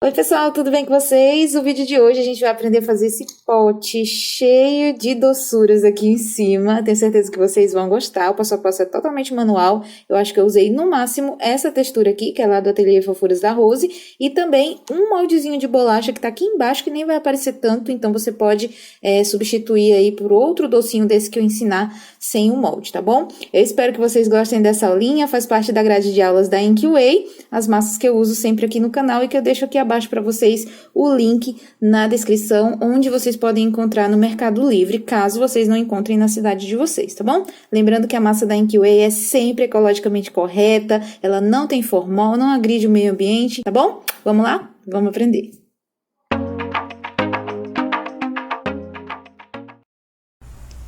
Oi pessoal, tudo bem com vocês? O vídeo de hoje a gente vai aprender a fazer esse pote cheio de doçuras aqui em cima. Tenho certeza que vocês vão gostar. O passo a passo é totalmente manual. Eu acho que eu usei no máximo essa textura aqui, que é lá do Ateliê Fofuras da Rose, e também um moldezinho de bolacha que tá aqui embaixo, que nem vai aparecer tanto, então você pode substituir aí por outro docinho desse que eu ensinar sem o molde, tá bom? Eu espero que vocês gostem dessa aulinha, faz parte da grade de aulas da Inkway, as massas que eu uso sempre aqui no canal e que eu deixo aqui abaixo para vocês o link na descrição, onde vocês podem encontrar no Mercado Livre, caso vocês não encontrem na cidade de vocês, tá bom? Lembrando que a massa da Inkway é sempre ecologicamente correta, ela não tem formol, não agride o meio ambiente, tá bom? Vamos lá? Vamos aprender!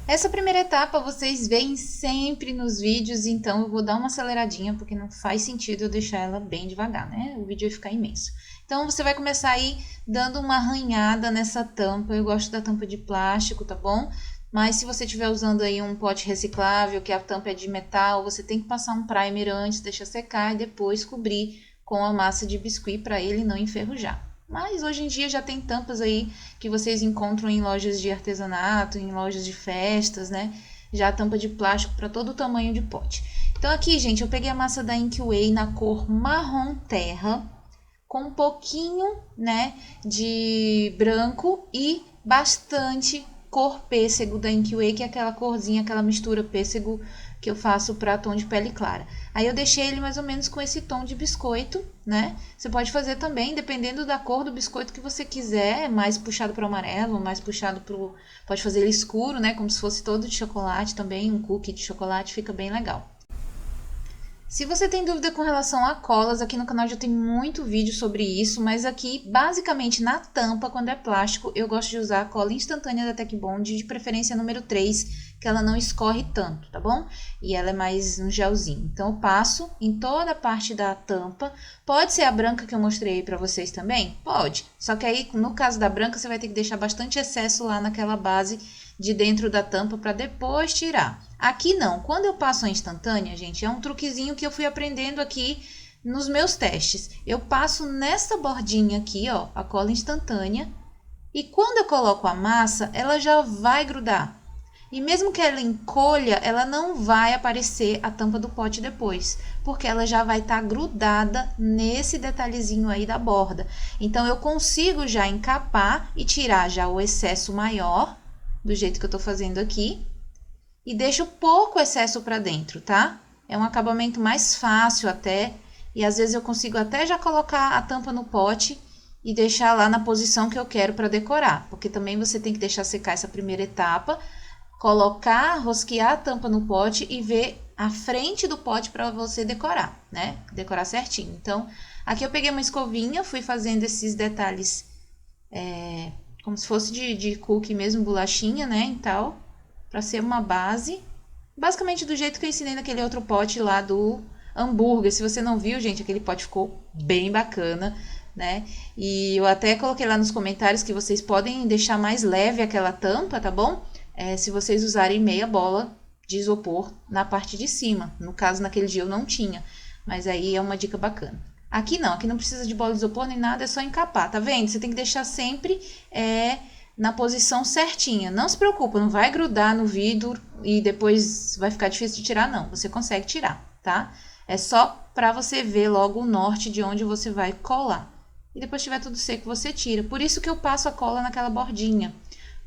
Essa primeira etapa vocês veem sempre nos vídeos, então eu vou dar uma aceleradinha, porque não faz sentido eu deixar ela bem devagar, né? O vídeo vai ficar imenso. Então, você vai começar aí dando uma arranhada nessa tampa. Eu gosto da tampa de plástico, tá bom? Mas se você estiver usando aí um pote reciclável, que a tampa é de metal, você tem que passar um primer antes, deixar secar e depois cobrir com a massa de biscuit para ele não enferrujar. Mas hoje em dia já tem tampas aí que vocês encontram em lojas de artesanato, em lojas de festas, né? Já a tampa de plástico para todo o tamanho de pote. Então aqui, gente, eu peguei a massa da Inkway na cor marrom terra, com um pouquinho, né, de branco e bastante cor pêssego da Inkway, que é aquela corzinha, aquela mistura pêssego que eu faço para tom de pele clara. Aí eu deixei ele mais ou menos com esse tom de biscoito, né? Você pode fazer também, dependendo da cor do biscoito que você quiser, mais puxado para o amarelo, mais puxado para o... Pode fazer ele escuro, né? Como se fosse todo de chocolate também, um cookie de chocolate, fica bem legal. Se você tem dúvida com relação a colas, aqui no canal já tem muito vídeo sobre isso, mas aqui, basicamente, na tampa, quando é plástico, eu gosto de usar a cola instantânea da Tech Bond, de preferência número 3, que ela não escorre tanto, tá bom? E ela é mais um gelzinho. Então, eu passo em toda a parte da tampa. Pode ser a branca que eu mostrei aí pra vocês também? Pode. Só que aí, no caso da branca, você vai ter que deixar bastante excesso lá naquela base de dentro da tampa para depois tirar. Aqui não, quando eu passo a instantânea, gente, é um truquezinho que eu fui aprendendo aqui nos meus testes. Eu passo nessa bordinha aqui, ó, a cola instantânea, e quando eu coloco a massa, ela já vai grudar. E mesmo que ela encolha, ela não vai aparecer a tampa do pote depois, porque ela já vai estar grudada nesse detalhezinho aí da borda. Então, eu consigo já encapar e tirar já o excesso maior, do jeito que eu tô fazendo aqui, e deixo pouco excesso para dentro, tá? É um acabamento mais fácil até, e às vezes eu consigo até já colocar a tampa no pote e deixar lá na posição que eu quero para decorar, porque também você tem que deixar secar essa primeira etapa, colocar, rosquear a tampa no pote e ver a frente do pote para você decorar, né? Decorar certinho. Então, aqui eu peguei uma escovinha, fui fazendo esses detalhes como se fosse de cookie mesmo, bolachinha, né, e tal, pra ser uma base. Basicamente do jeito que eu ensinei naquele outro pote lá do hambúrguer. Se você não viu, gente, aquele pote ficou bem bacana, né? E eu até coloquei lá nos comentários que vocês podem deixar mais leve aquela tampa, tá bom? Se vocês usarem meia bola de isopor na parte de cima. No caso, naquele dia eu não tinha, mas aí é uma dica bacana. Aqui não precisa de bola de isopor nem nada, é só encapar, tá vendo? Você tem que deixar sempre na posição certinha. Não se preocupa, não vai grudar no vidro e depois vai ficar difícil de tirar, não. Você consegue tirar, tá? É só para você ver logo o norte de onde você vai colar. E depois que tiver tudo seco, você tira. Por isso que eu passo a cola naquela bordinha.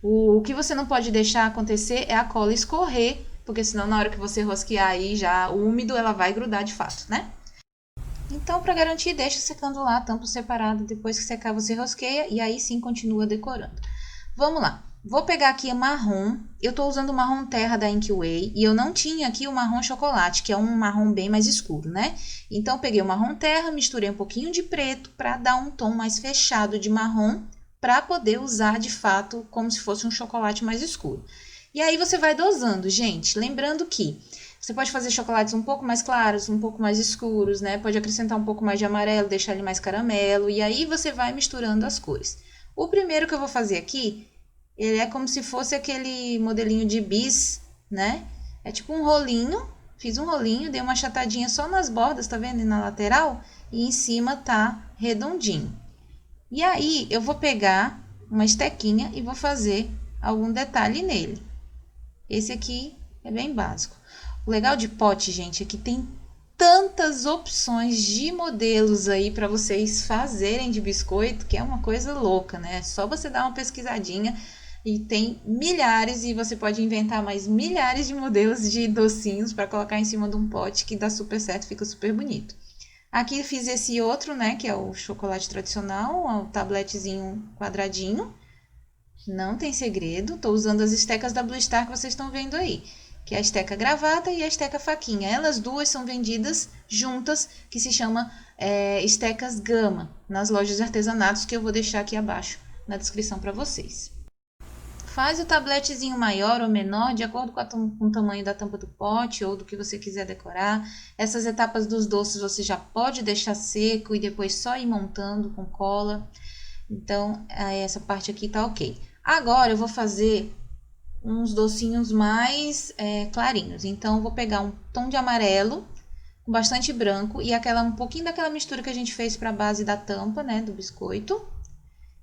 O que você não pode deixar acontecer é a cola escorrer, porque senão na hora que você rosquear aí já úmido, ela vai grudar de fato, né? Então, para garantir, deixa secando lá, tampa separada. Depois que secar, você rosqueia e aí sim continua decorando. Vamos lá. Vou pegar aqui a marrom. Eu tô usando o marrom terra da Inkway e eu não tinha aqui o marrom chocolate, que é um marrom bem mais escuro, né? Então, peguei o marrom terra, misturei um pouquinho de preto para dar um tom mais fechado de marrom, para poder usar de fato como se fosse um chocolate mais escuro. E aí você vai dosando, gente. Lembrando que você pode fazer chocolates um pouco mais claros, um pouco mais escuros, né? Pode acrescentar um pouco mais de amarelo, deixar ele mais caramelo. E aí você vai misturando as cores. O primeiro que eu vou fazer aqui, ele é como se fosse aquele modelinho de bis, né? É tipo um rolinho. Fiz um rolinho, dei uma achatadinha só nas bordas, tá vendo? E na lateral. E em cima tá redondinho. E aí, eu vou pegar uma estequinha e vou fazer algum detalhe nele. Esse aqui é bem básico. O legal de pote, gente, é que tem tantas opções de modelos aí para vocês fazerem de biscoito, que é uma coisa louca, né? É só você dar uma pesquisadinha e tem milhares, e você pode inventar mais milhares de modelos de docinhos para colocar em cima de um pote que dá super certo, fica super bonito. Aqui eu fiz esse outro, né, que é o chocolate tradicional, o tabletezinho quadradinho. Não tem segredo, tô usando as estecas da Blue Star que vocês estão vendo aí, que é a esteca gravata e a esteca faquinha. Elas duas são vendidas juntas, que se chama estecas Gama, nas lojas de artesanatos, que eu vou deixar aqui abaixo na descrição para vocês. Faz o tabletezinho maior ou menor, de acordo com o tamanho da tampa do pote ou do que você quiser decorar. Essas etapas dos doces você já pode deixar seco e depois só ir montando com cola. Então, essa parte aqui tá ok. Agora, eu vou fazer uns docinhos mais clarinhos. Então, eu vou pegar um tom de amarelo com bastante branco e um pouquinho daquela mistura que a gente fez para a base da tampa, né, do biscoito.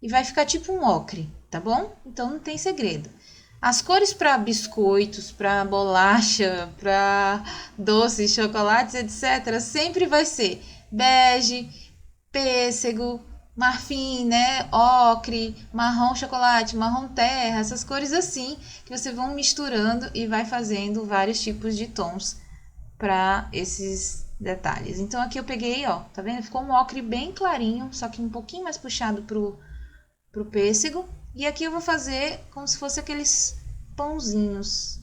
E vai ficar tipo um ocre, tá bom? Então, não tem segredo. As cores para biscoitos, para bolacha, para doces, chocolates, etc., sempre vai ser bege, pêssego, marfim, né, ocre, marrom chocolate, marrom terra, essas cores assim, que você vão misturando e vai fazendo vários tipos de tons para esses detalhes. Então aqui eu peguei, ó, tá vendo? Ficou um ocre bem clarinho, só que um pouquinho mais puxado pro pêssego. E aqui eu vou fazer como se fosse aqueles pãezinhos.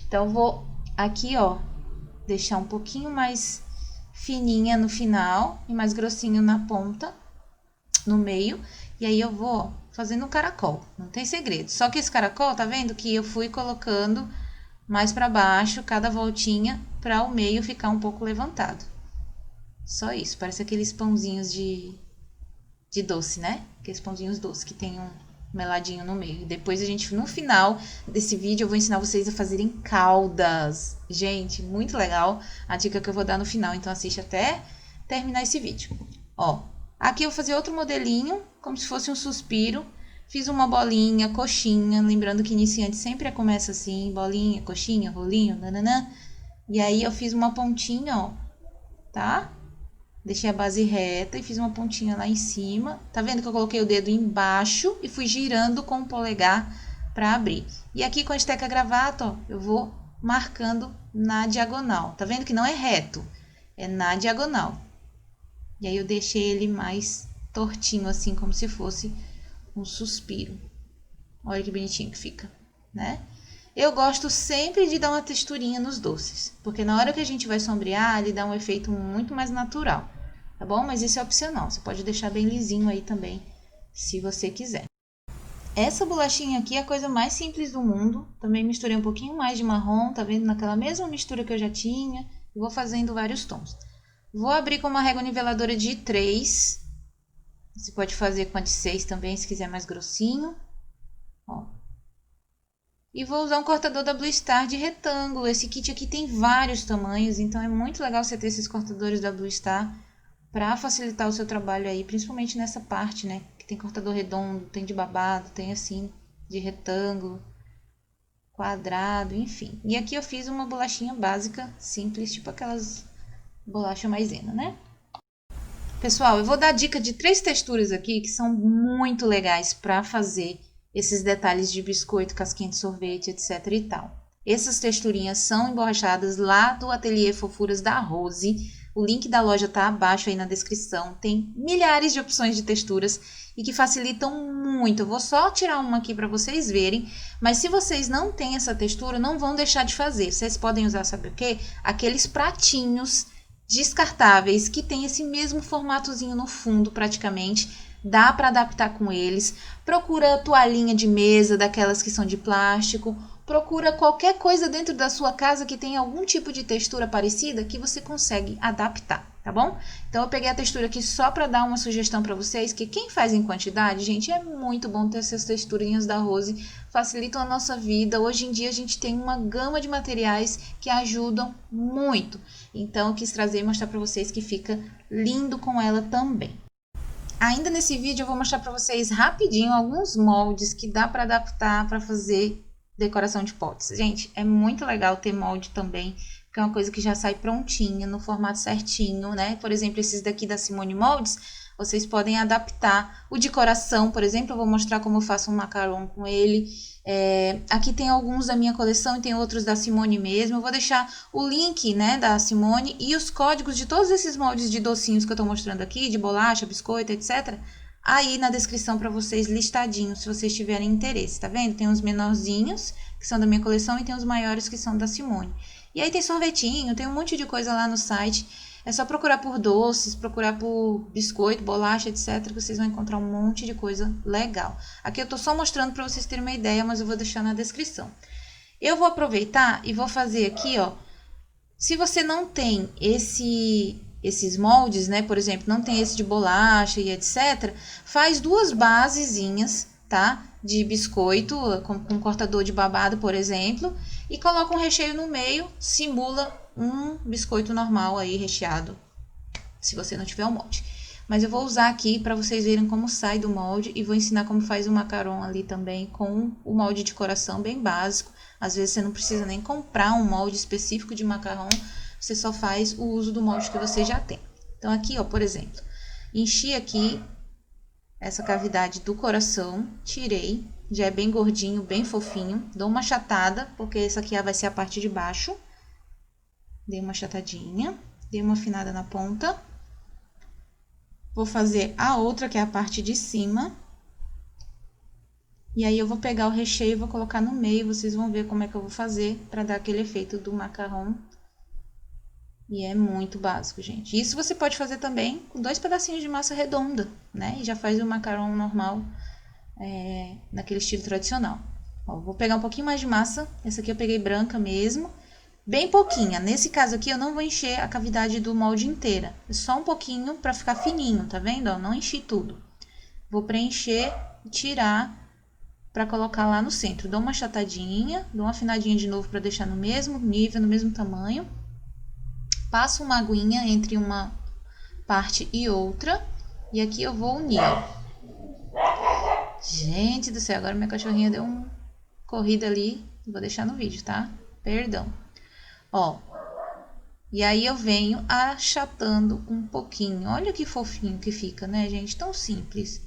Então eu vou aqui, ó, deixar um pouquinho mais fininha no final e mais grossinho na ponta, no meio. E aí eu vou fazendo um caracol, não tem segredo. Só que esse caracol, tá vendo que eu fui colocando mais para baixo, cada voltinha, para o meio ficar um pouco levantado. Só isso, parece aqueles pãozinhos de doce, né? Aqueles pãozinhos doces que tem um meladinho no meio. Depois a gente, no final desse vídeo, eu vou ensinar vocês a fazerem caldas. Gente, muito legal a dica que eu vou dar no final, então assiste até terminar esse vídeo. Ó, aqui eu vou fazer outro modelinho, como se fosse um suspiro. Fiz uma bolinha, coxinha, lembrando que iniciante sempre começa assim, bolinha, coxinha, rolinho, nananã. E aí eu fiz uma pontinha, ó, tá? Deixei a base reta e fiz uma pontinha lá em cima. Tá vendo que eu coloquei o dedo embaixo e fui girando com o polegar para abrir. E aqui com a esteca gravata, ó, eu vou marcando na diagonal. Tá vendo que não é reto, é na diagonal. E aí eu deixei ele mais tortinho assim, como se fosse um suspiro. Olha que bonitinho que fica, né? Eu gosto sempre de dar uma texturinha nos doces, porque na hora que a gente vai sombrear, ele dá um efeito muito mais natural, tá bom? Mas isso é opcional, você pode deixar bem lisinho aí também, se você quiser. Essa bolachinha aqui é a coisa mais simples do mundo, também misturei um pouquinho mais de marrom, tá vendo? Naquela mesma mistura que eu já tinha, e vou fazendo vários tons. Vou abrir com uma régua niveladora de 3, você pode fazer com a de 6 também, se quiser mais grossinho, ó. E vou usar um cortador da Blue Star de retângulo. Esse kit aqui tem vários tamanhos, então é muito legal você ter esses cortadores da Blue Star para facilitar o seu trabalho aí, principalmente nessa parte, né? Que tem cortador redondo, tem de babado, tem assim, de retângulo, quadrado, enfim. E aqui eu fiz uma bolachinha básica, simples, tipo aquelas bolacha maisena, né? Pessoal, eu vou dar dica de 3 texturas aqui que são muito legais para fazer esses detalhes de biscoito, casquinha de sorvete, etc e tal. Essas texturinhas são emborrachadas lá do Ateliê Fofuras da Rose. O link da loja tá abaixo aí na descrição. Tem milhares de opções de texturas e que facilitam muito. Eu vou só tirar uma aqui para vocês verem. Mas se vocês não têm essa textura, não vão deixar de fazer. Vocês podem usar, sabe o quê? Aqueles pratinhos descartáveis que tem esse mesmo formatozinho no fundo praticamente. Dá para adaptar com eles. Procura toalhinha de mesa, daquelas que são de plástico. Procura qualquer coisa dentro da sua casa que tenha algum tipo de textura parecida que você consegue adaptar. tá bom? Então, eu peguei a textura aqui só para dar uma sugestão para vocês, que quem faz em quantidade, gente, é muito bom ter essas texturinhas da Rose, facilitam a nossa vida. Hoje em dia, a gente tem uma gama de materiais que ajudam muito. Então, eu quis trazer e mostrar para vocês que fica lindo com ela também. Ainda nesse vídeo, eu vou mostrar para vocês rapidinho alguns moldes que dá para adaptar para fazer decoração de potes. Gente, é muito legal ter molde também, que é uma coisa que já sai prontinha, no formato certinho, né? Por exemplo, esses daqui da Simone Moldes, vocês podem adaptar. O de coração, por exemplo, eu vou mostrar como eu faço um macaron com ele. Aqui tem alguns da minha coleção e tem outros da Simone mesmo. Eu vou deixar o link, né, da Simone e os códigos de todos esses moldes de docinhos que eu tô mostrando aqui, de bolacha, biscoito, etc., aí na descrição para vocês listadinhos, se vocês tiverem interesse, tá vendo? Tem os menorzinhos, que são da minha coleção, e tem os maiores, que são da Simone. E aí tem sorvetinho, tem um monte de coisa lá no site. É só procurar por doces, procurar por biscoito, bolacha, etc, que vocês vão encontrar um monte de coisa legal. Aqui eu tô só mostrando para vocês terem uma ideia, mas eu vou deixar na descrição. Eu vou aproveitar e vou fazer aqui, ó. Se você não tem esses moldes, né? Por exemplo, não tem esse de bolacha e etc. Faz duas basezinhas, tá? De biscoito, com cortador de babado, por exemplo. E coloca um recheio no meio, simula um biscoito normal aí, recheado. Se você não tiver o molde. Mas eu vou usar aqui para vocês verem como sai do molde. E vou ensinar como faz o macaron ali também, com o molde de coração bem básico. Às vezes você não precisa nem comprar um molde específico de macarrão, você só faz o uso do molde que você já tem. Então aqui, ó, por exemplo, enchi aqui essa cavidade do coração, tirei, já é bem gordinho, bem fofinho, dou uma achatada, porque essa aqui vai ser a parte de baixo. Dei uma achatadinha, dei uma afinada na ponta. Vou fazer a outra, que é a parte de cima. E aí eu vou pegar o recheio e vou colocar no meio, vocês vão ver como é que eu vou fazer para dar aquele efeito do macarrão. E é muito básico, gente. Isso você pode fazer também com 2 pedacinhos de massa redonda, né? E já faz o macarrão normal, naquele estilo tradicional. Ó, vou pegar um pouquinho mais de massa, essa aqui eu peguei branca mesmo, bem pouquinha. Nesse caso aqui eu não vou encher a cavidade do molde inteira, é só um pouquinho para ficar fininho, tá vendo? Ó, não enchi tudo. Vou preencher e tirar para colocar lá no centro. Dou uma achatadinha, dou uma afinadinha de novo para deixar no mesmo nível, no mesmo tamanho. Passo uma aguinha entre uma parte e outra. E aqui eu vou unir. Gente do céu, agora minha cachorrinha deu uma corrida ali. Vou deixar no vídeo, tá? Perdão. Ó. E aí eu venho achatando um pouquinho. Olha que fofinho que fica, né, gente? Tão simples.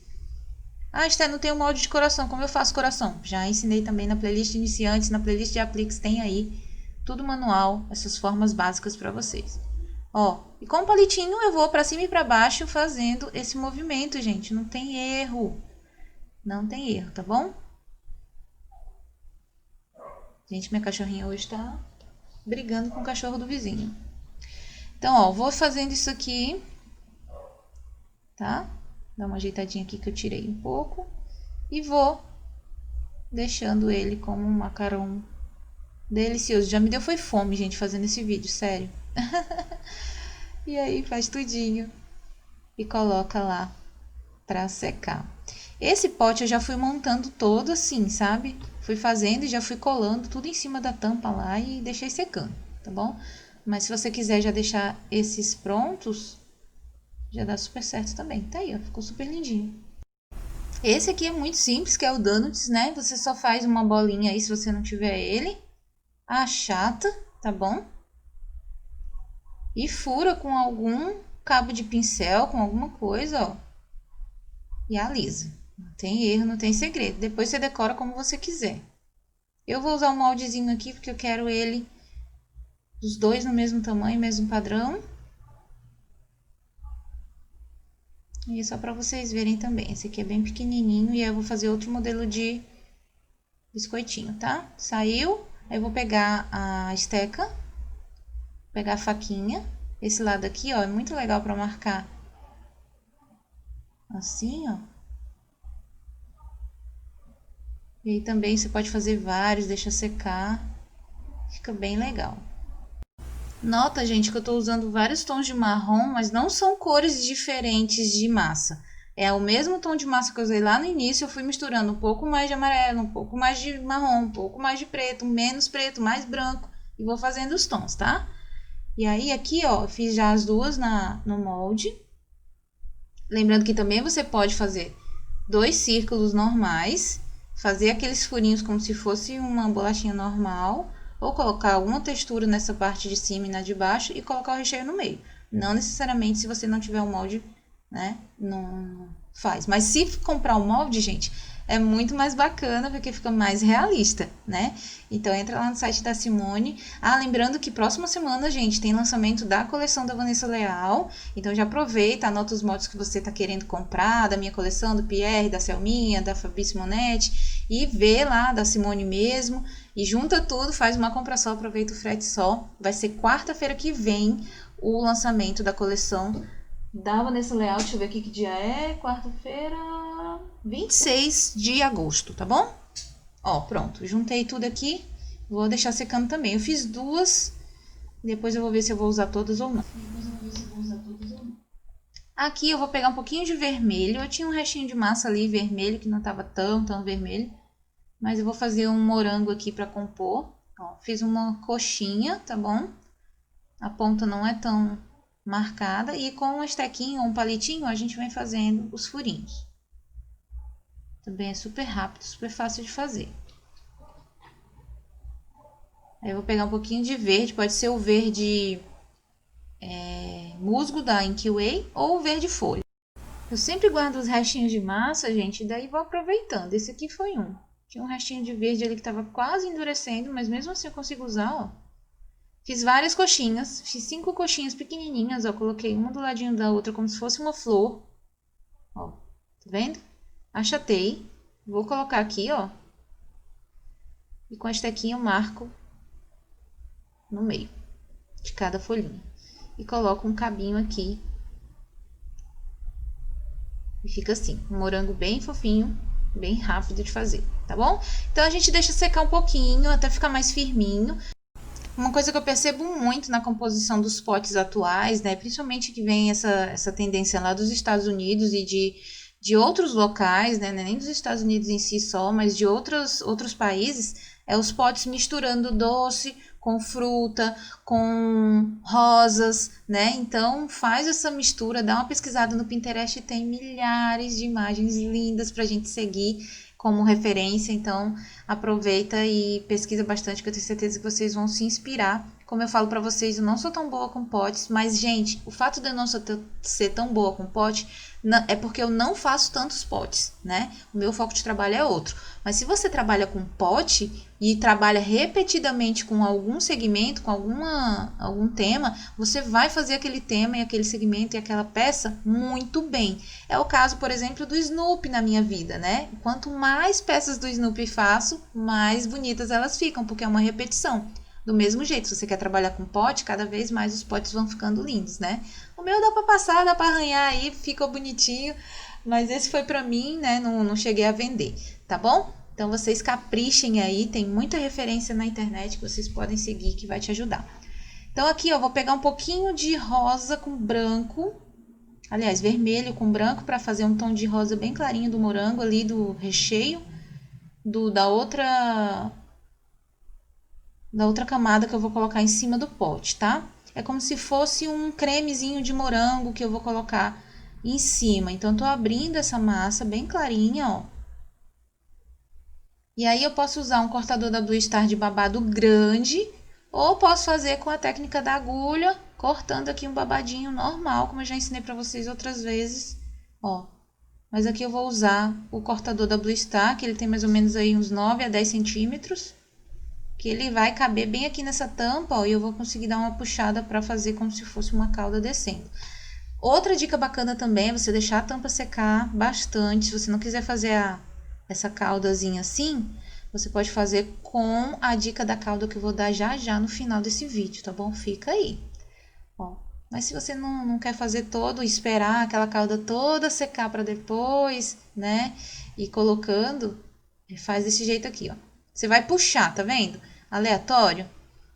Ah, Esté, não tem o molde de coração. Como eu faço coração? Já ensinei também na playlist de iniciantes, na playlist de apliques, tem aí tudo manual, essas formas básicas para vocês. Ó, e com o palitinho eu vou para cima e para baixo fazendo esse movimento, gente. Não tem erro. Não tem erro, tá bom? Gente, minha cachorrinha hoje tá brigando com o cachorro do vizinho. Então, ó, vou fazendo isso aqui, tá? Dá uma ajeitadinha aqui que eu tirei um pouco. E vou deixando ele como um macarrão delicioso. Já me deu foi fome, gente, fazendo esse vídeo, sério. E aí faz tudinho e coloca lá pra secar. Esse pote eu já fui montando todo assim, sabe? Fui fazendo e já fui colando tudo em cima da tampa lá e deixei secando, tá bom? Mas se você quiser já deixar esses prontos, já dá super certo também. Tá aí, ó, ficou super lindinho. Esse aqui é muito simples, que é o Donuts, né? Você só faz uma bolinha aí se você não tiver ele. Achata, tá bom? E fura com algum cabo de pincel, com alguma coisa, ó. E alisa. Não tem erro, não tem segredo. Depois você decora como você quiser. Eu vou usar um moldezinho aqui, porque eu quero ele, os dois no mesmo tamanho, mesmo padrão. E só para vocês verem também. Esse aqui é bem pequenininho e aí eu vou fazer outro modelo de biscoitinho, tá? Saiu, aí eu vou pegar a esteca, pegar a faquinha. Esse lado aqui, ó, é muito legal para marcar. Assim, ó. E aí também você pode fazer vários, deixa secar. Fica bem legal. Nota, gente, que eu tô usando vários tons de marrom, mas não são cores diferentes de massa. É o mesmo tom de massa que eu usei lá no início, eu fui misturando um pouco mais de amarelo, um pouco mais de marrom, um pouco mais de preto, mais branco. E vou fazendo os tons, tá? E aí, aqui, ó, eu fiz já as duas no molde. Lembrando que também você pode fazer 2 círculos normais, fazer aqueles furinhos como se fosse uma bolachinha normal, ou colocar alguma textura nessa parte de cima e na de baixo e colocar o recheio no meio. Não necessariamente se você não tiver o molde, né, não faz. Mas se comprar o molde, gente, é muito mais bacana porque fica mais realista, né? Então entra lá no site da Simone. Ah, lembrando que próxima semana, gente, tem lançamento da coleção da Vanessa Leal. Então já aproveita, anota os moldes que você está querendo comprar, da minha coleção, do Pierre, da Selminha, da Fabi Simonetti, e vê lá da Simone mesmo. E junta tudo, faz uma compra só, aproveita o frete só. Vai ser quarta-feira que vem o lançamento da coleção da Vanessa Leal. Deixa eu ver aqui que dia é. Quarta-feira, 26 de agosto, tá bom? Ó, pronto. Juntei tudo aqui. Vou deixar secando também. Eu fiz 2. Depois eu vou ver se eu vou usar todas ou não. Aqui eu vou pegar um pouquinho de vermelho. Eu tinha um restinho de massa ali vermelho, que não tava tão vermelho. Mas eu vou fazer um morango aqui pra compor. Ó, fiz uma coxinha, tá bom? A ponta não é tão marcada. E com um estequinho ou um palitinho, a gente vem fazendo os furinhos. Também é super rápido, super fácil de fazer. Aí eu vou pegar um pouquinho de verde, pode ser o verde musgo da Inky Way ou o verde folha. Eu sempre guardo os restinhos de massa, gente, e daí vou aproveitando. Esse aqui foi um. Tinha um restinho de verde ali que estava quase endurecendo, mas mesmo assim eu consigo usar, ó. Fiz várias coxinhas, fiz 5 coxinhas pequenininhas, ó. Coloquei uma do ladinho da outra como se fosse uma flor. Ó, tá vendo? Achatei. Vou colocar aqui, ó. E com a estequinha eu marco no meio de cada folhinha. E coloco um cabinho aqui. E fica assim, um morango bem fofinho, bem rápido de fazer, tá bom? Então a gente deixa secar um pouquinho, até ficar mais firminho. Uma coisa que eu percebo muito na composição dos potes atuais, né? Principalmente que vem essa tendência lá dos Estados Unidos e de outros locais, né? Nem dos Estados Unidos em si só, mas de outros países, é os potes misturando doce com fruta, com rosas, né? Então faz essa mistura, dá uma pesquisada no Pinterest, tem milhares de imagens lindas pra gente seguir como referência, então aproveita e pesquisa bastante, que eu tenho certeza que vocês vão se inspirar. Como eu falo pra vocês, eu não sou tão boa com potes, mas gente, o fato de eu não ser tão boa com pote é porque eu não faço tantos potes, né? O meu foco de trabalho é outro. Mas se você trabalha com pote e trabalha repetidamente com algum segmento, com algum tema, você vai fazer aquele tema e aquele segmento e aquela peça muito bem. É o caso, por exemplo, do Snoopy na minha vida, né? Quanto mais peças do Snoopy faço, mais bonitas elas ficam, porque é uma repetição. Do mesmo jeito, se você quer trabalhar com pote, cada vez mais os potes vão ficando lindos, né? O meu dá pra passar, dá pra arranhar aí, ficou bonitinho, mas esse foi pra mim, né? Não cheguei a vender, tá bom? Então vocês caprichem aí, tem muita referência na internet que vocês podem seguir que vai te ajudar. Então aqui, ó, vou pegar um pouquinho de rosa com branco, aliás, vermelho com branco, para fazer um tom de rosa bem clarinho do morango ali, do recheio, da outra camada que eu vou colocar em cima do pote, tá? É como se fosse um cremezinho de morango que eu vou colocar em cima. Então, eu tô abrindo essa massa bem clarinha, ó. E aí, eu posso usar um cortador da Blue Star de babado grande, ou posso fazer com a técnica da agulha, cortando aqui um babadinho normal, como eu já ensinei pra vocês outras vezes, ó. Mas aqui eu vou usar o cortador da Blue Star, que ele tem mais ou menos aí uns 9 a 10 centímetros. Que ele vai caber bem aqui nessa tampa, ó, e eu vou conseguir dar uma puxada para fazer como se fosse uma cauda descendo. Outra dica bacana também é você deixar a tampa secar bastante. Se você não quiser fazer essa caudazinha assim, você pode fazer com a dica da cauda que eu vou dar já no final desse vídeo, tá bom? Fica aí. Ó, mas se você não quer fazer todo, esperar aquela cauda toda secar para depois, né? E colocando, faz desse jeito aqui, ó. Você vai puxar, tá vendo? Aleatório.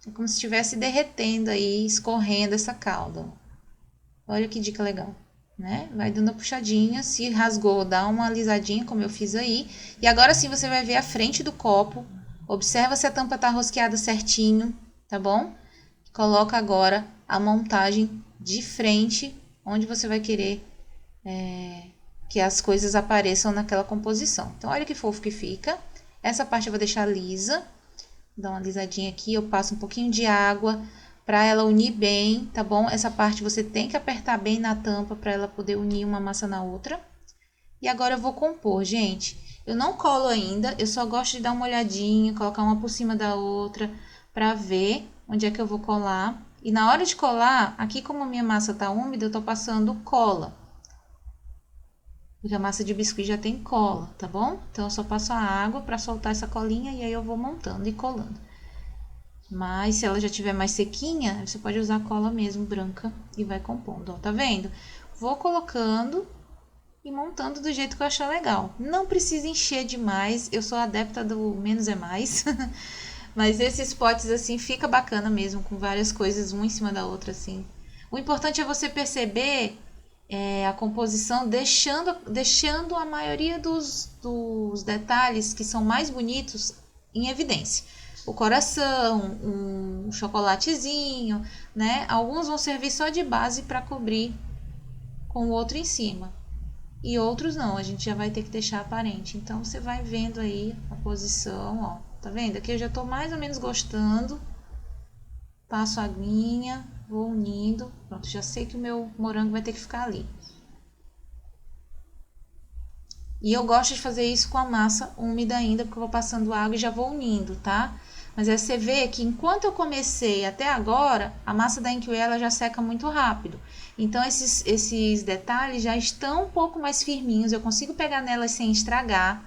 É como se estivesse derretendo aí, escorrendo essa calda. Olha que dica legal, né? Vai dando uma puxadinha, se rasgou, dá uma alisadinha, como eu fiz aí. E agora sim você vai ver a frente do copo. Observa se a tampa tá rosqueada certinho, tá bom? Coloca agora a montagem de frente, onde você vai querer que as coisas apareçam naquela composição. Então, olha que fofo que fica. Essa parte eu vou deixar lisa. Dá uma alisadinha aqui, eu passo um pouquinho de água para ela unir bem, tá bom? Essa parte você tem que apertar bem na tampa para ela poder unir uma massa na outra. E agora eu vou compor, gente. Eu não colo ainda, eu só gosto de dar uma olhadinha, colocar uma por cima da outra para ver onde é que eu vou colar. E na hora de colar, aqui como a minha massa tá úmida, eu tô passando cola. Porque a massa de biscuit já tem cola, tá bom? Então, eu só passo a água para soltar essa colinha e aí eu vou montando e colando. Mas, se ela já tiver mais sequinha, você pode usar cola mesmo, branca, e vai compondo, ó, tá vendo? Vou colocando e montando do jeito que eu achar legal. Não precisa encher demais, eu sou adepta do menos é mais. Mas esses potes, assim, fica bacana mesmo, com várias coisas, uma em cima da outra, assim. O importante é você perceber a composição, deixando a maioria dos detalhes que são mais bonitos em evidência. O coração, um chocolatezinho, né? Alguns vão servir só de base para cobrir com o outro em cima. E outros não, a gente já vai ter que deixar aparente. Então, você vai vendo aí a posição, ó. Tá vendo? Aqui eu já tô mais ou menos gostando. Passo a aguinha, vou unindo. Pronto, já sei que o meu morango vai ter que ficar ali. E eu gosto de fazer isso com a massa úmida ainda, porque eu vou passando água e já vou unindo, tá? Mas aí você vê que enquanto eu comecei até agora, a massa da Inkway ela já seca muito rápido. Então, esses detalhes já estão um pouco mais firminhos, eu consigo pegar nelas sem estragar,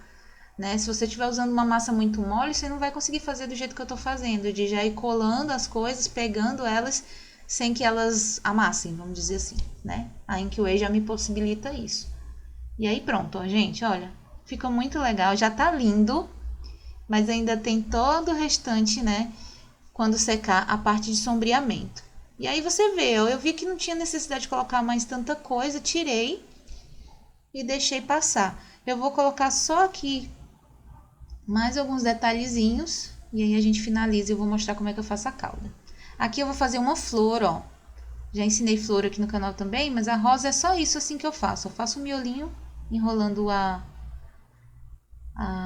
né? Se você estiver usando uma massa muito mole, você não vai conseguir fazer do jeito que eu tô fazendo, de já ir colando as coisas, pegando elas, sem que elas amassem, vamos dizer assim, né? A Inkway já me possibilita isso. E aí pronto, ó, gente, olha, fica muito legal, já tá lindo, mas ainda tem todo o restante, né, quando secar a parte de sombreamento. E aí você vê, eu vi que não tinha necessidade de colocar mais tanta coisa, tirei e deixei passar. Eu vou colocar só aqui mais alguns detalhezinhos e aí a gente finaliza e eu vou mostrar como é que eu faço a calda. Aqui eu vou fazer uma flor, ó. Já ensinei flor aqui no canal também, mas a rosa é só isso assim que eu faço. Eu faço um miolinho enrolando a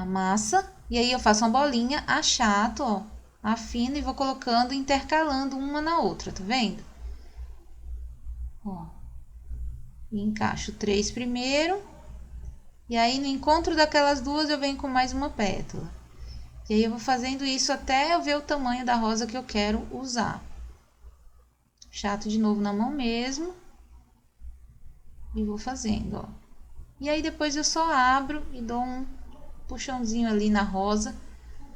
massa e aí eu faço uma bolinha, achato, ó, afino e vou colocando, intercalando uma na outra, tá vendo? Ó, e encaixo 3 primeiro e aí no encontro daquelas duas eu venho com mais uma pétala. E aí eu vou fazendo isso até eu ver o tamanho da rosa que eu quero usar. Chato de novo na mão mesmo. E vou fazendo, ó. E aí depois eu só abro e dou um puxãozinho ali na rosa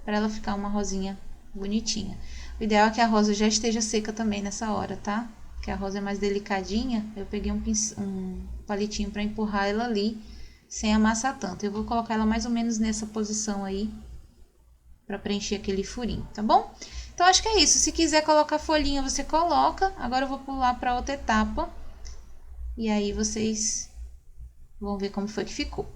para ela ficar uma rosinha bonitinha. O ideal é que a rosa já esteja seca também nessa hora, tá? Porque a rosa é mais delicadinha. Eu peguei um palitinho para empurrar ela ali sem amassar tanto. Eu vou colocar ela mais ou menos nessa posição aí para preencher aquele furinho, tá bom? Então acho que é isso. Se quiser colocar folhinha, você coloca. Agora eu vou pular para outra etapa. E aí vocês vão ver como foi que ficou.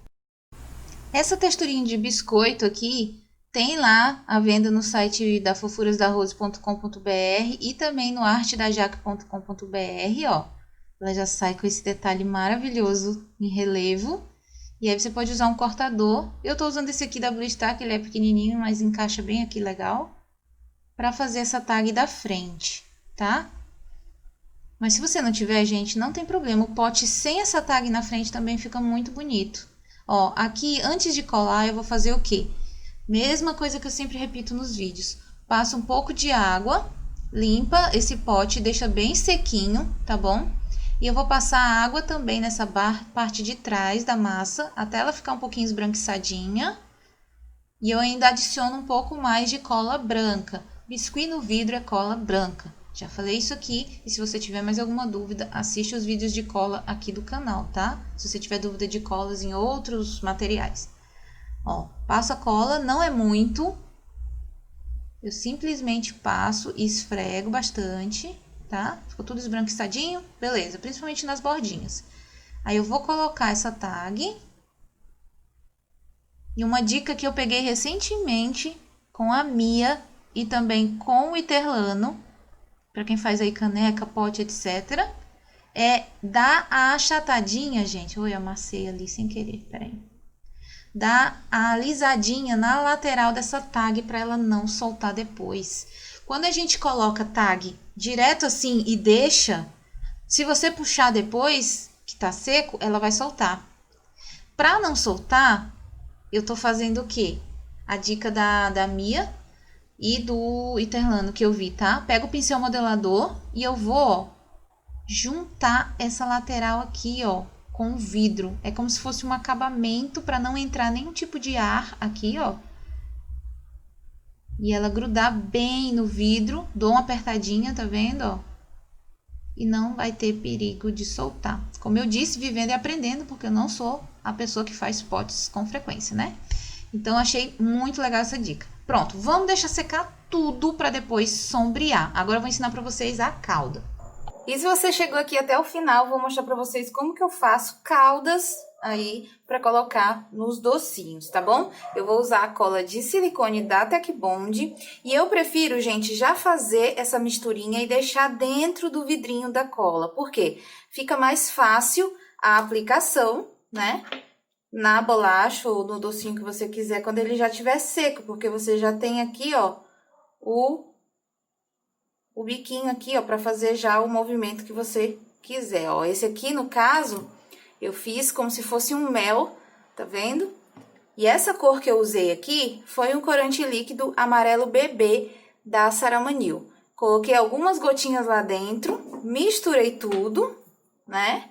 Essa texturinha de biscoito aqui tem lá à venda no site da fofurasdarose.com.br e também no artedajaque.com.br, ó. Ela já sai com esse detalhe maravilhoso em relevo. E aí você pode usar um cortador. Eu tô usando esse aqui da Blue Star, que ele é pequenininho, mas encaixa bem aqui legal. Pra fazer essa tag da frente, tá? Mas se você não tiver, gente, não tem problema. O pote sem essa tag na frente também fica muito bonito. Ó, aqui, antes de colar, eu vou fazer o quê? Mesma coisa que eu sempre repito nos vídeos. Passa um pouco de água, limpa esse pote, deixa bem sequinho, tá bom? E eu vou passar água também nessa parte de trás da massa, até ela ficar um pouquinho esbranquiçadinha. E eu ainda adiciono um pouco mais de cola branca. Biscuit no vidro é cola branca. Já falei isso aqui, e se você tiver mais alguma dúvida, assiste os vídeos de cola aqui do canal, tá? Se você tiver dúvida de colas em outros materiais. Ó, passo a cola, não é muito, Eu simplesmente passo e esfrego bastante, tá? Ficou tudo esbranquiçadinho? Beleza, principalmente nas bordinhas. Aí eu vou colocar essa tag. E uma dica que eu peguei recentemente com a Mia e também com o Iterlano, para quem faz aí caneca, pote, etc. É dar a achatadinha, gente. Oi, amassei ali sem querer, peraí. Dá a alisadinha na lateral dessa tag para ela não soltar depois. Quando a gente coloca tag direto assim e deixa, se você puxar depois, que tá seco, ela vai soltar. Para não soltar, eu tô fazendo o quê? A dica da Mia e do Iterlano que eu vi, tá? Pega o pincel modelador e eu vou, ó, juntar essa lateral aqui, ó, com o vidro. É como se fosse um acabamento para não entrar nenhum tipo de ar aqui, ó. E ela grudar bem no vidro. Dou uma apertadinha, tá vendo, ó? E não vai ter perigo de soltar. Como eu disse, vivendo e aprendendo, porque eu não sou a pessoa que faz potes com frequência, né? Então, achei muito legal essa dica. Pronto, vamos deixar secar tudo para depois sombrear. Agora eu vou ensinar para vocês a cauda. E se você chegou aqui até o final, vou mostrar para vocês como que eu faço caudas aí para colocar nos docinhos, tá bom? Eu vou usar a cola de silicone da Tec Bond e eu prefiro, gente, já fazer essa misturinha e deixar dentro do vidrinho da cola. Por quê? Fica mais fácil a aplicação, né? Na bolacha ou no docinho que você quiser quando ele já estiver seco, porque você já tem aqui, ó, o biquinho aqui, ó, para fazer já o movimento que você quiser, ó. Esse aqui, no caso, eu fiz como se fosse um mel, tá vendo? E essa cor que eu usei aqui foi um corante líquido amarelo bebê da Saramanil. Coloquei algumas gotinhas lá dentro, misturei tudo, né?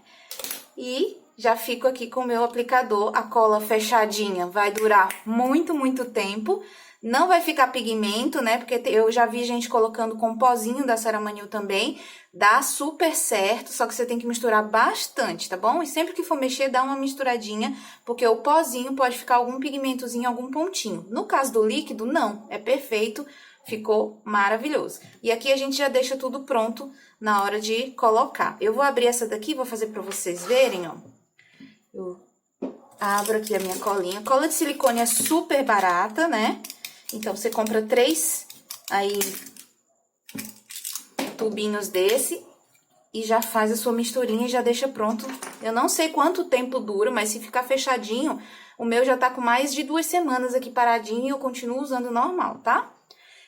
E já fico aqui com o meu aplicador, a cola fechadinha, vai durar muito, muito tempo. Não vai ficar pigmento, né? Porque eu já vi gente colocando com pozinho da Saramanil também. Dá super certo, só que você tem que misturar bastante, tá bom? E sempre que for mexer, dá uma misturadinha, porque o pozinho pode ficar algum pigmentozinho, algum pontinho. No caso do líquido, não. É perfeito, ficou maravilhoso. E aqui a gente já deixa tudo pronto na hora de colocar. Eu vou abrir essa daqui, vou fazer pra vocês verem, ó. Eu abro aqui a minha colinha. Cola de silicone é super barata, né? Então, você compra 3 aí tubinhos desse e já faz a sua misturinha e já deixa pronto. Eu não sei quanto tempo dura, mas se ficar fechadinho, o meu já tá com mais de 2 semanas aqui paradinho e eu continuo usando normal, tá?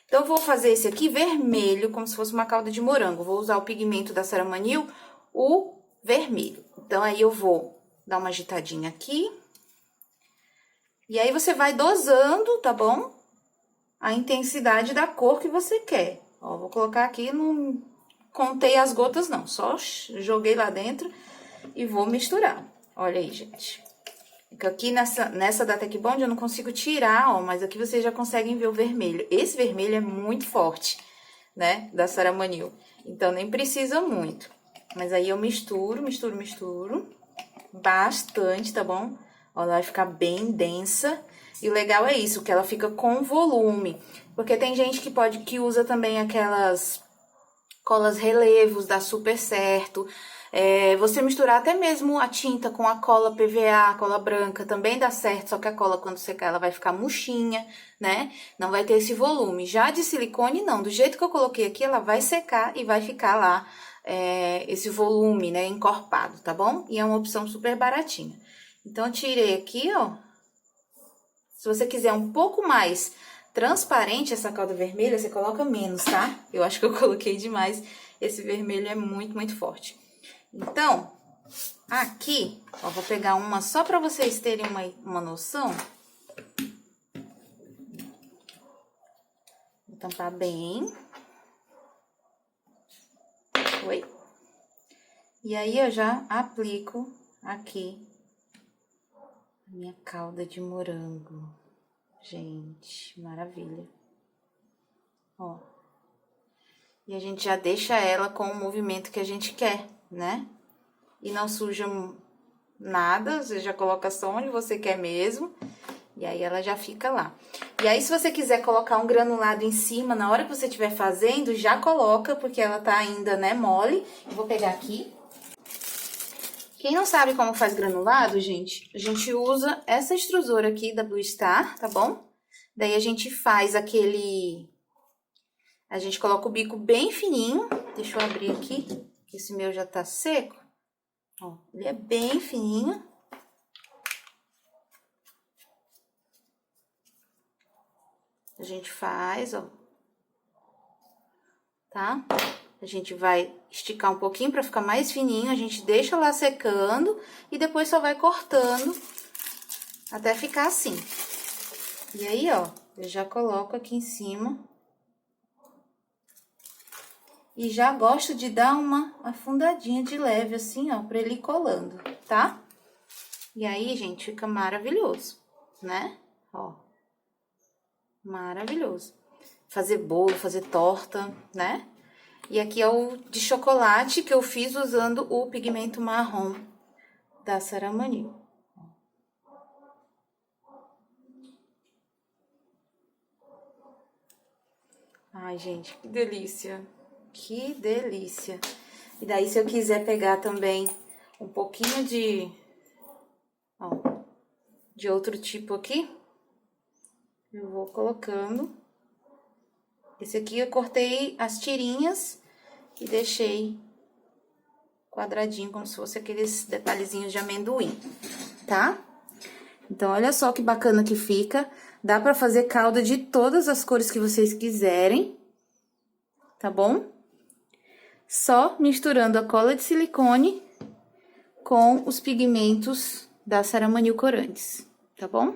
Então, eu vou fazer esse aqui vermelho, como se fosse uma calda de morango. Vou usar o pigmento da Saramanil, o vermelho. Então, aí eu vou dar uma agitadinha aqui. E aí, você vai dosando, tá bom? A intensidade da cor que você quer. Ó, vou colocar aqui, não contei as gotas não, só joguei lá dentro e vou misturar. Olha aí, gente. Aqui nessa da Tec Bond eu não consigo tirar, ó, mas aqui vocês já conseguem ver o vermelho. Esse vermelho é muito forte, né, da Saramanil. Então, nem precisa muito. Mas aí eu misturo bastante, tá bom? Ó, ela vai ficar bem densa. E o legal é isso, que ela fica com volume. Porque tem gente que usa também aquelas colas relevos, dá super certo. Você misturar até mesmo a tinta com a cola PVA, a cola branca, também dá certo. Só que a cola, quando secar, ela vai ficar murchinha, né? Não vai ter esse volume. Já de silicone, não. Do jeito que eu coloquei aqui, ela vai secar e vai ficar lá esse volume, né? Encorpado, tá bom? E é uma opção super baratinha. Então, eu tirei aqui, ó. Se você quiser um pouco mais transparente essa calda vermelha, você coloca menos, tá? Eu acho que eu coloquei demais. Esse vermelho é muito, muito forte. Então, aqui, ó, vou pegar uma só pra vocês terem uma noção. Vou tampar bem. Oi. E aí, eu já aplico aqui minha calda de morango. Gente, maravilha. Ó. E a gente já deixa ela com o movimento que a gente quer, né? E não suja nada, você já coloca só onde você quer mesmo. E aí, ela já fica lá. E aí, se você quiser colocar um granulado em cima, na hora que você estiver fazendo, já coloca, porque ela tá ainda, né, mole. Eu vou pegar aqui. Quem não sabe como faz granulado, gente, a gente usa essa extrusora aqui da Blue Star, tá bom? Daí a gente faz aquele... A gente coloca o bico bem fininho. Deixa eu abrir aqui, que esse meu já tá seco. Ó, ele é bem fininho. A gente faz, ó. Tá? A gente vai esticar um pouquinho pra ficar mais fininho. A gente deixa lá secando e depois só vai cortando até ficar assim. E aí, ó, eu já coloco aqui em cima. E já gosto de dar uma afundadinha de leve, assim, ó, pra ele ir colando, tá? E aí, gente, fica maravilhoso, né? Ó, maravilhoso. Fazer bolo, fazer torta, né? E aqui é o de chocolate que eu fiz usando o pigmento marrom da Saramanil. Ai, gente, que delícia! Que delícia! E daí, se eu quiser pegar também um pouquinho de, ó, de outro tipo aqui, eu vou colocando. Esse aqui eu cortei as tirinhas e deixei quadradinho, como se fosse aqueles detalhezinhos de amendoim, tá? Então, olha só que bacana que fica. Dá pra fazer calda de todas as cores que vocês quiserem, tá bom? Só misturando a cola de silicone com os pigmentos da Saramanil Corantes, tá bom?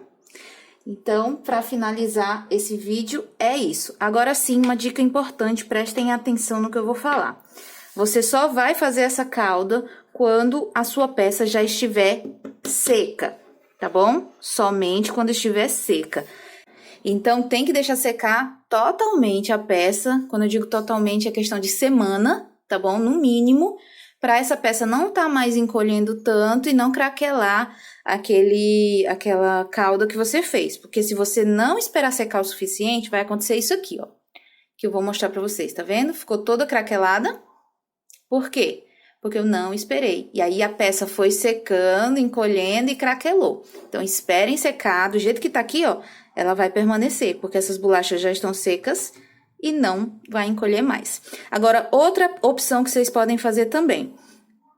Então, pra finalizar esse vídeo, é isso. Agora sim, uma dica importante, prestem atenção no que eu vou falar. Você só vai fazer essa calda quando a sua peça já estiver seca, tá bom? Somente quando estiver seca. Então, tem que deixar secar totalmente a peça. Quando eu digo totalmente, é questão de semana, tá bom? No mínimo, para essa peça não tá mais encolhendo tanto e não craquelar aquela calda que você fez. Porque se você não esperar secar o suficiente, vai acontecer isso aqui, ó. Que eu vou mostrar pra vocês, tá vendo? Ficou toda craquelada. Por quê? Porque eu não esperei. E aí, a peça foi secando, encolhendo e craquelou. Então, esperem secar. Do jeito que tá aqui, ó, ela vai permanecer. Porque essas bolachas já estão secas e não vai encolher mais. Agora, outra opção que vocês podem fazer também.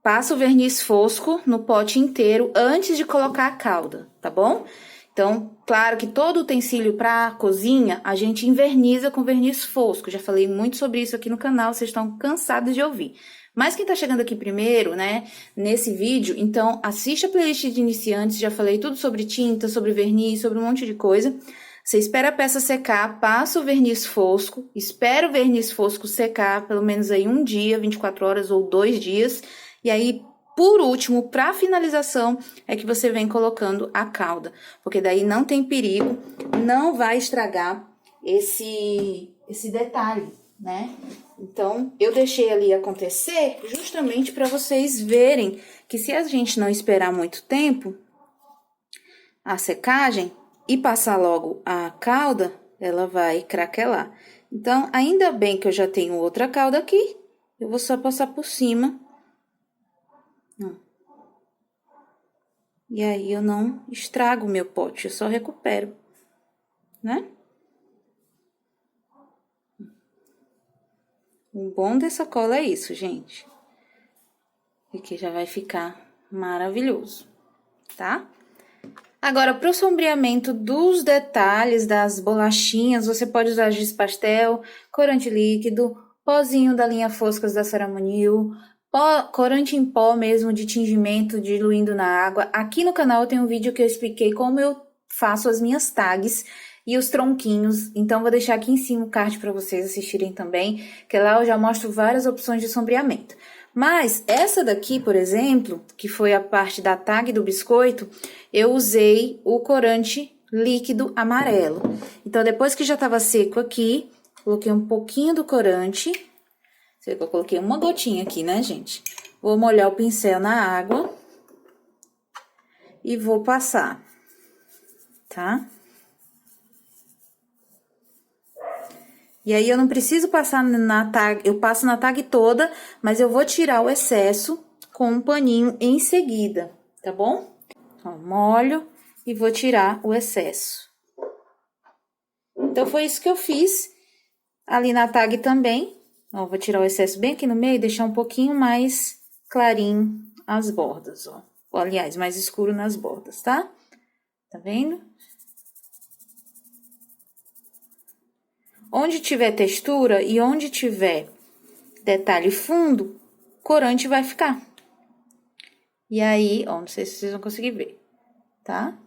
Passa o verniz fosco no pote inteiro antes de colocar a calda, tá bom? Então, claro que todo utensílio para cozinha, a gente enverniza com verniz fosco. Já falei muito sobre isso aqui no canal, vocês estão cansados de ouvir. Mas quem tá chegando aqui primeiro, né, nesse vídeo, então assiste a playlist de iniciantes, já falei tudo sobre tinta, sobre verniz, sobre um monte de coisa. Você espera a peça secar, passa o verniz fosco, espera o verniz fosco secar, pelo menos aí um dia, 24 horas ou 2 dias, e aí, por último, para finalização, é que você vem colocando a calda, porque daí não tem perigo, não vai estragar esse detalhe, né? Então, eu deixei ali acontecer justamente para vocês verem que se a gente não esperar muito tempo, a secagem, e passar logo a calda, ela vai craquelar. Então, ainda bem que eu já tenho outra calda aqui, eu vou só passar por cima. E aí, eu não estrago o meu pote, eu só recupero, né? O bom dessa cola é isso, gente. E que já vai ficar maravilhoso, tá? Agora, para o sombreamento dos detalhes das bolachinhas, você pode usar giz pastel, corante líquido, pozinho da linha Foscas da Saramanil, corante em pó mesmo de tingimento diluindo na água. Aqui no canal eu tenho um vídeo que eu expliquei como eu faço as minhas tags e os tronquinhos, então vou deixar aqui em cima o card para vocês assistirem também, que lá eu já mostro várias opções de sombreamento. Mas essa daqui, por exemplo, que foi a parte da tag do biscoito, eu usei o corante líquido amarelo. Então, depois que já estava seco aqui, coloquei um pouquinho do corante. Você vê que eu coloquei uma gotinha aqui, né, gente? Vou molhar o pincel na água e vou passar, tá? E aí eu não preciso passar na tag, eu passo na tag toda, mas eu vou tirar o excesso com um paninho em seguida, tá bom? Ó, molho e vou tirar o excesso. Então, foi isso que eu fiz ali na tag também. Ó, vou tirar o excesso bem aqui no meio e deixar um pouquinho mais clarinho as bordas, ó. Ou, aliás, mais escuro nas bordas, tá? Tá vendo? Onde tiver textura e onde tiver detalhe fundo, corante vai ficar. E aí, ó, não sei se vocês vão conseguir ver, tá?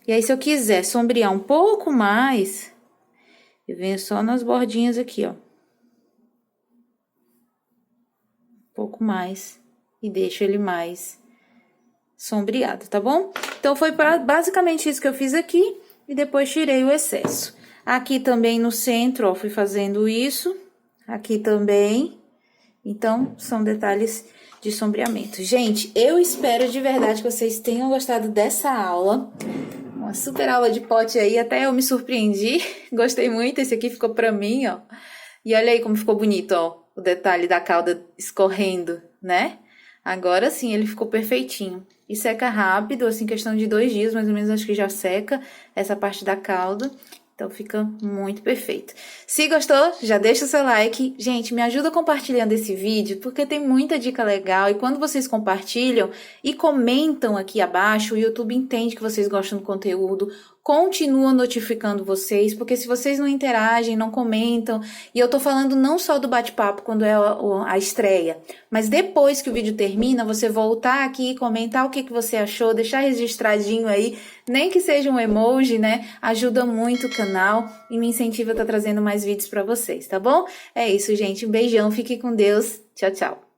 E aí, se eu quiser sombrear um pouco mais, eu venho só nas bordinhas aqui, ó. Um pouco mais e deixo ele mais sombreado, tá bom? Então, foi basicamente isso que eu fiz aqui e depois tirei o excesso. Aqui também no centro, ó, fui fazendo isso. Aqui também. Então, são detalhes de sombreamento. Gente, eu espero de verdade que vocês tenham gostado dessa aula. Uma super aula de pote aí, até eu me surpreendi. Gostei muito, esse aqui ficou pra mim, ó. E olha aí como ficou bonito, ó, o detalhe da cauda escorrendo, né? Agora sim, ele ficou perfeitinho. E seca rápido, assim, questão de 2 dias, mais ou menos, acho que já seca essa parte da cauda. Então, fica muito perfeito. Se gostou, já deixa o seu like. Gente, me ajuda compartilhando esse vídeo, porque tem muita dica legal. E quando vocês compartilham e comentam aqui abaixo, o YouTube entende que vocês gostam do conteúdo, continua notificando vocês, porque se vocês não interagem, não comentam, e eu tô falando não só do bate-papo quando é a estreia, mas depois que o vídeo termina, você voltar aqui e comentar o que você achou, deixar registradinho aí, nem que seja um emoji, né? Ajuda muito o canal e me incentiva a estar trazendo mais vídeos pra vocês, tá bom? É isso, gente. Um beijão, fique com Deus. Tchau, tchau.